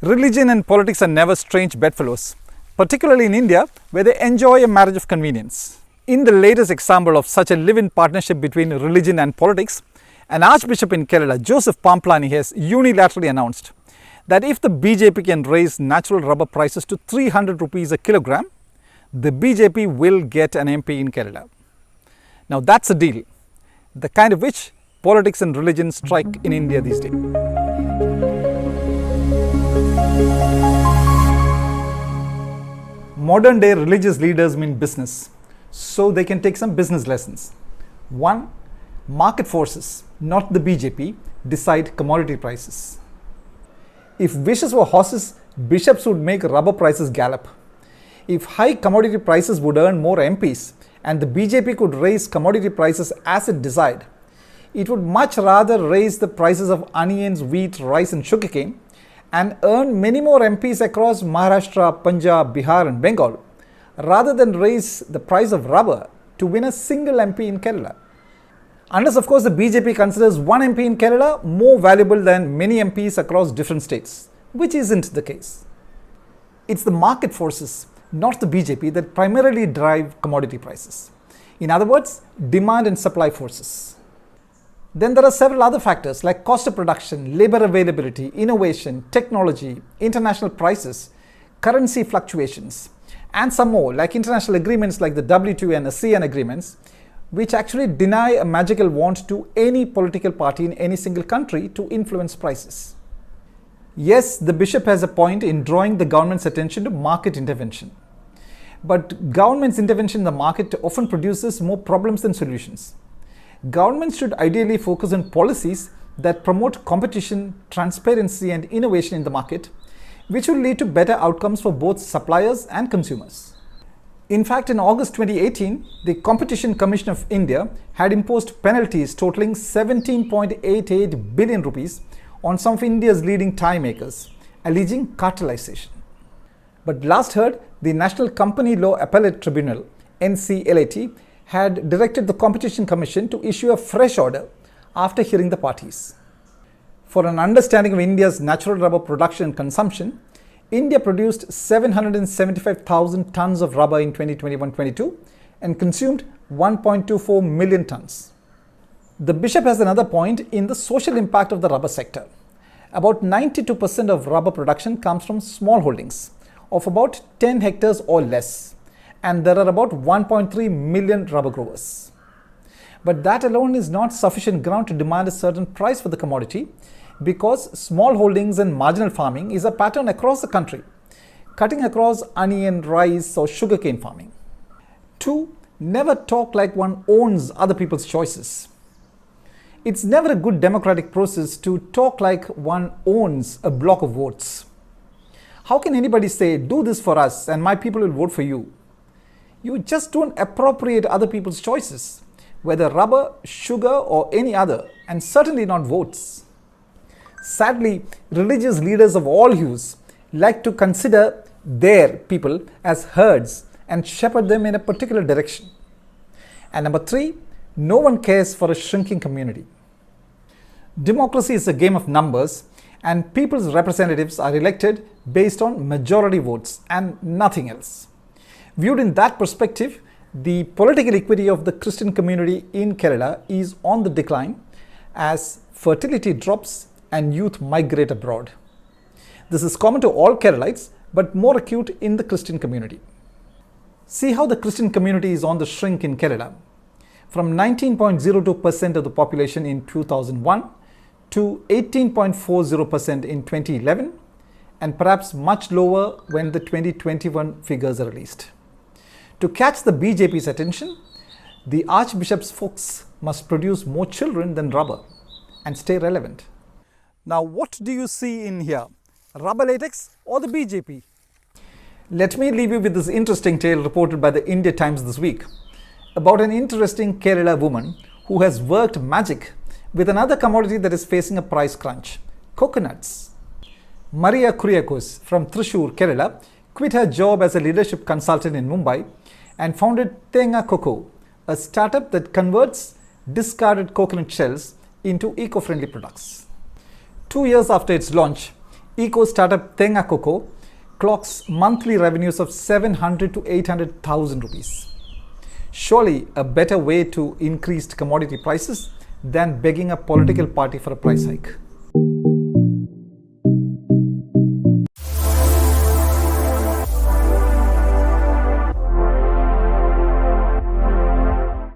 Religion and politics are never strange bedfellows, particularly in India, where they enjoy a marriage of convenience. In the latest example of such a live-in partnership between religion and politics, an archbishop in Kerala, Joseph Pamplany, has unilaterally announced that if the BJP can raise natural rubber prices to 300 rupees a kilogram, the BJP will get an MP in Kerala. Now that's a deal, the kind of which politics and religion strike in India these days. Modern day religious leaders mean business, so they can take some business lessons. 1. Market forces, not the BJP, decide commodity prices. If wishes were horses, bishops would make rubber prices gallop. If high commodity prices would earn more MPs and the BJP could raise commodity prices as it desired, it would much rather raise the prices of onions, wheat, rice and sugarcane and earn many more MPs across Maharashtra, Punjab, Bihar and Bengal, rather than raise the price of rubber to win a single MP in Kerala. Unless of course the BJP considers one MP in Kerala more valuable than many MPs across different states, which isn't the case. It's the market forces, not the BJP, that primarily drive commodity prices. In other words, demand and supply forces. Then there are several other factors like cost of production, labor availability, innovation, technology, international prices, currency fluctuations, and some more like international agreements like the WTO and ASEAN agreements, which actually deny a magical wand to any political party in any single country to influence prices. Yes, the bishop has a point in drawing the government's attention to market intervention. But government's intervention in the market often produces more problems than solutions. Governments should ideally focus on policies that promote competition, transparency and innovation in the market, which will lead to better outcomes for both suppliers and consumers. In fact, in August 2018, the Competition Commission of India had imposed penalties totaling 17.88 billion rupees on some of India's leading tie makers, alleging cartelization. But last heard, the National Company Law Appellate Tribunal, NCLAT, had directed the Competition Commission to issue a fresh order after hearing the parties. For an understanding of India's natural rubber production and consumption, India produced 775,000 tons of rubber in 2021-22 and consumed 1.24 million tons. The bishop has another point in the social impact of the rubber sector. About 92% of rubber production comes from small holdings of about 10 hectares or less, and there are about 1.3 million rubber growers. But that alone is not sufficient ground to demand a certain price for the commodity, because small holdings and marginal farming is a pattern across the country, cutting across onion, rice or sugarcane farming. 2. Never talk like one owns other people's choices. It's never a good democratic process to talk like one owns a block of votes. How can anybody say, do this for us and my people will vote for you? You just don't appropriate other people's choices, whether rubber, sugar or any other, and certainly not votes. Sadly, religious leaders of all hues like to consider their people as herds and shepherd them in a particular direction. And number 3, no one cares for a shrinking community. Democracy is a game of numbers, and people's representatives are elected based on majority votes and nothing else. Viewed in that perspective, the political equity of the Christian community in Kerala is on the decline as fertility drops and youth migrate abroad. This is common to all Keralites, but more acute in the Christian community. See how the Christian community is on the shrink in Kerala. From 19.02% of the population in 2001 to 18.40% in 2011, and perhaps much lower when the 2021 figures are released. To catch the BJP's attention, the archbishop's folks must produce more children than rubber and stay relevant. Now, what do you see in here? Rubber latex or the BJP? Let me leave you with this interesting tale reported by the India Times this week about an interesting Kerala woman who has worked magic with another commodity that is facing a price crunch: coconuts. Maria Kuriakos from Thrissur, Kerala, quit her job as a leadership consultant in Mumbai and founded Tenga Cocoa, a startup that converts discarded coconut shells into eco-friendly products. 2 years after its launch, Eco startup Tenga Coco clocks monthly revenues of 700 to 800,000 rupees. Surely a better way to increase commodity prices than begging a political party for a price hike.